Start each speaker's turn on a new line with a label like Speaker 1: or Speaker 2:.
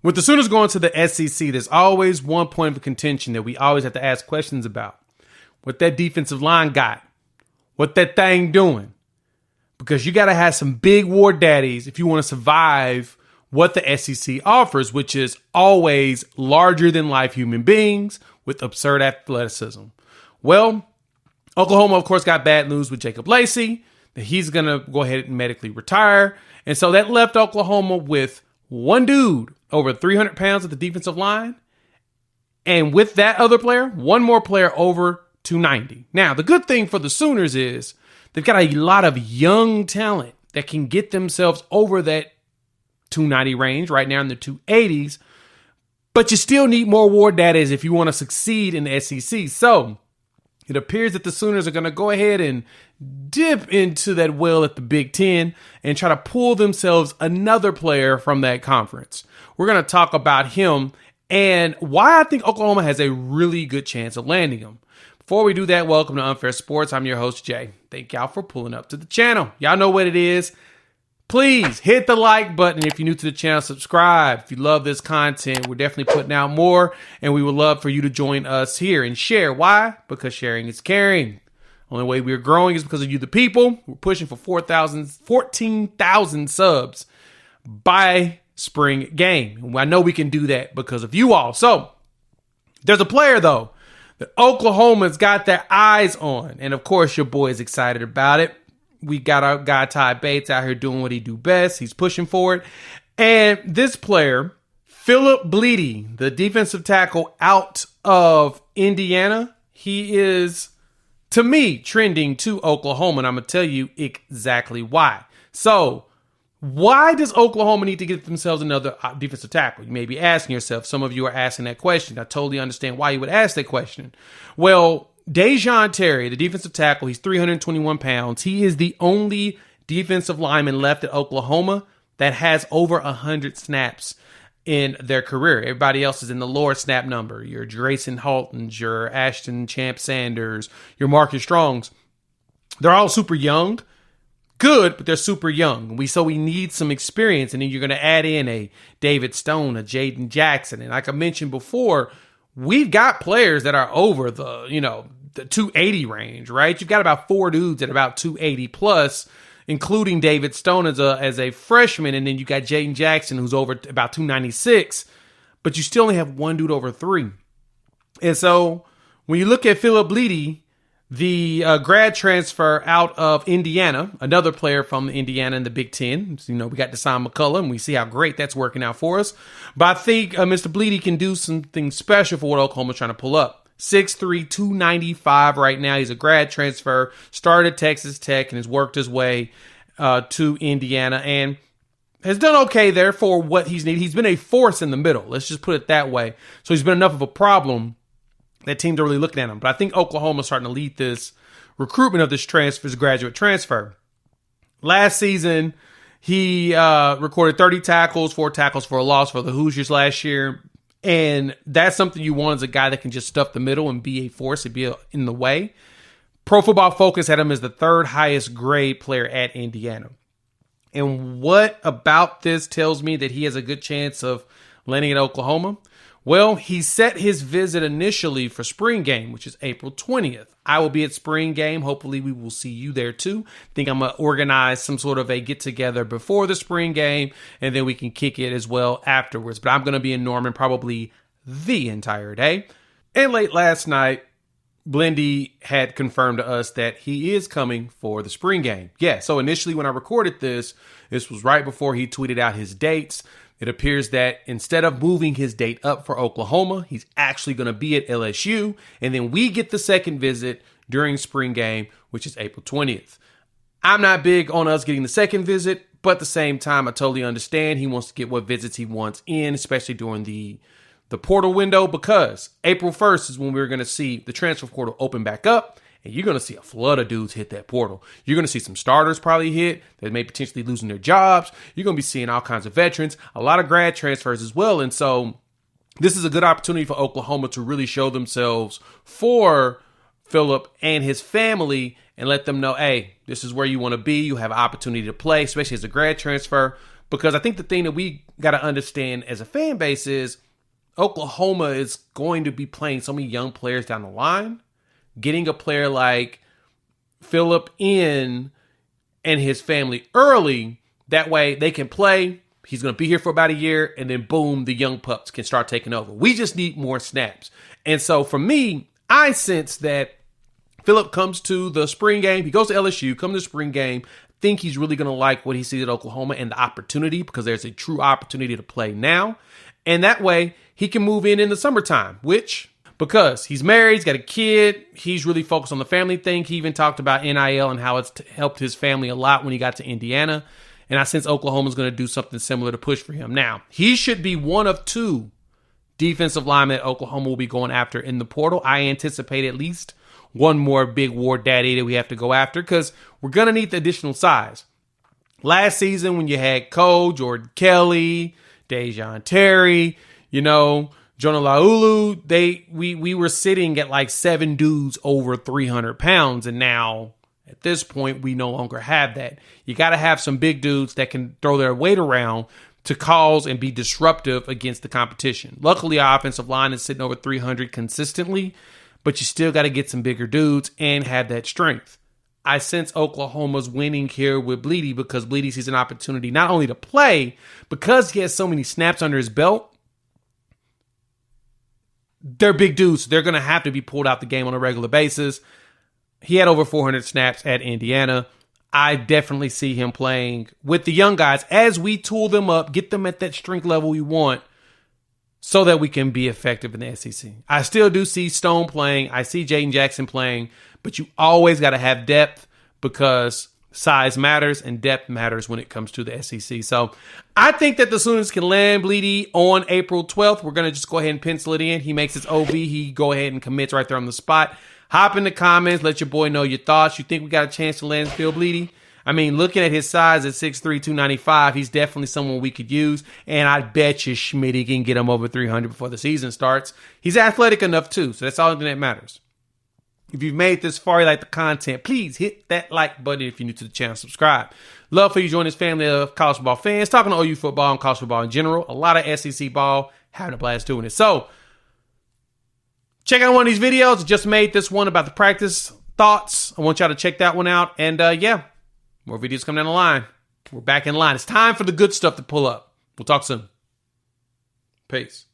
Speaker 1: With the Sooners going to the SEC, there's always one point of contention that we always have to ask questions about. What that defensive line got. What that thing doing. Because you got to have some big war daddies if you want to survive what the SEC offers, which is always larger than life human beings with absurd athleticism. Well, Oklahoma, of course, got bad news with Jacob Lacey, that he's going to go ahead and medically retire. And so that left Oklahoma with one dude over 300 pounds at the defensive line. And with that other player, one more player over 290. Now, the good thing for the Sooners is they've got a lot of young talent that can get themselves over that 290 range right now in the 280s. But you still need more war daddies if you want to succeed in the SEC. So it appears that the Sooners are going to go ahead and dip into that well at the Big Ten and try to pull themselves another player from that conference. We're going to talk about him and why I think Oklahoma has a really good chance of landing him. Before we do that, welcome to Unfair Sports. I'm your host, Jay. Thank y'all for pulling up to the channel. Y'all know what it is. Please hit the like button. If you're new to the channel, subscribe. If you love this content, we're definitely putting out more, and we would love for you to join us here and share. Why? Because sharing is caring. Only way we're growing is because of you, the people. We're pushing for 14,000 subs by spring game. I know we can do that because of you all. So there's a player, though, that Oklahoma's got their eyes on. And, of course, your boy is excited about it. We got our guy Ty Bates out here doing what he do best. He's pushing for it. And this player, Philip Bleedy, the defensive tackle out of Indiana, he is, to me, trending to Oklahoma. And I'm going to tell you exactly why. So, why does Oklahoma need to get themselves another defensive tackle? You may be asking yourself. Some of you are asking that question. I totally understand why you would ask that question. Well, Dejon Terry, the defensive tackle, he's 321 pounds. He is the only defensive lineman left at Oklahoma that has over 100 snaps in their career. Everybody else is in the lower snap number. Your Grayson Haltons, your Ashton Champ Sanders, your Marcus Strongs. They're all super young. Good, but they're super young. So we need some experience. And then you're going to add in a David Stone, a Jaden Jackson. And like I mentioned before, we've got players that are over the 280 range, right? You've got about four dudes at about 280 plus, including David Stone as a freshman. And then you got Jaden Jackson, who's over about 296, but you still only have one dude over 3. And so when you look at Philip Bleedy, the grad transfer out of Indiana, another player from Indiana in the Big Ten. So, we got Deshaun McCullough, and we see how great that's working out for us. But I think Mr. Bleedy can do something special for what Oklahoma's trying to pull up. 6'3", 295 right now. He's a grad transfer, started at Texas Tech, and has worked his way to Indiana, and has done okay there for what he's needed. He's been a force in the middle. Let's just put it that way. So he's been enough of a problem that teams are really looking at him. But I think Oklahoma's starting to lead this recruitment of this graduate transfer. Last season, he recorded 30 tackles, 4 tackles for a loss for the Hoosiers last year. And that's something you want as a guy that can just stuff the middle and be a force and be in the way. Pro Football Focus had him as the 3rd highest grade player at Indiana. And what about this tells me that he has a good chance of landing at Oklahoma? Well, he set his visit initially for spring game, which is April 20th. I will be at spring game. Hopefully we will see you there too. I think I'm going to organize some sort of a get together before the spring game, and then we can kick it as well afterwards. But I'm going to be in Norman probably the entire day. And late last night, Blendy had confirmed to us that he is coming for the spring game. Yeah, so initially when I recorded this was right before he tweeted out his dates. It appears that instead of moving his date up for Oklahoma, he's actually going to be at LSU. And then we get the second visit during spring game, which is April 20th. I'm not big on us getting the second visit, but at the same time, I totally understand he wants to get what visits he wants in, especially during the portal window, because April 1st is when we're going to see the transfer portal open back up. And you're going to see a flood of dudes hit that portal. You're going to see some starters probably hit that may potentially losing their jobs. You're going to be seeing all kinds of veterans, a lot of grad transfers as well. And so this is a good opportunity for Oklahoma to really show themselves for Philip and his family and let them know, hey, this is where you want to be. You have an opportunity to play, especially as a grad transfer. Because I think the thing that we got to understand as a fan base is Oklahoma is going to be playing so many young players down the line. Getting a player like Phillip in and his family early, that way they can play. He's going to be here for about a year, and then boom, the young pups can start taking over. We just need more snaps. And so for me, I sense that Phillip comes to the spring game. He goes to LSU, comes to the spring game. Think he's really going to like what he sees at Oklahoma and the opportunity, because there's a true opportunity to play now. And that way he can move in the summertime, which, because he's married, he's got a kid, he's really focused on the family thing. He even talked about NIL and how it's helped his family a lot when he got to Indiana. And I sense Oklahoma's going to do something similar to push for him. Now, he should be one of two defensive linemen that Oklahoma will be going after in the portal. I anticipate at least one more big war daddy that we have to go after, because we're going to need the additional size. Last season, when you had Cole, Jordan Kelly, Dejon Terry, Jonah Laulu, we were sitting at like 7 dudes over 300 pounds. And now at this point, we no longer have that. You got to have some big dudes that can throw their weight around to cause and be disruptive against the competition. Luckily, our offensive line is sitting over 300 consistently, but you still got to get some bigger dudes and have that strength. I sense Oklahoma's winning here with Bleedy, because Bleedy sees an opportunity not only to play, because he has so many snaps under his belt. They're big dudes. They're going to have to be pulled out the game on a regular basis. He had over 400 snaps at Indiana. I definitely see him playing with the young guys as we tool them up, get them at that strength level we want, so that we can be effective in the SEC. I still do see Stone playing. I see Jaden Jackson playing, but you always got to have depth, because size matters and depth matters when it comes to the SEC. So I think that the Sooners can land Bleedy on April 12th. We're going to just go ahead and pencil it in. He makes his OB. He go ahead and commits right there on the spot. Hop in the comments. Let your boy know your thoughts. You think we got a chance to land Phil Bleedy? I mean, looking at his size at 6'3", 295, he's definitely someone we could use. And I bet you Schmitty can get him over 300 before the season starts. He's athletic enough too, so that's all that matters. If you've made this far, you like the content, please hit that like button. If you're new to the channel, subscribe. Love for you to join this family of college football fans, talking to OU football and college football in general. A lot of SEC ball, having a blast doing it. So, check out one of these videos. I just made this one about the practice thoughts. I want y'all to check that one out. And yeah, more videos coming down the line. We're back in line. It's time for the good stuff to pull up. We'll talk soon. Peace.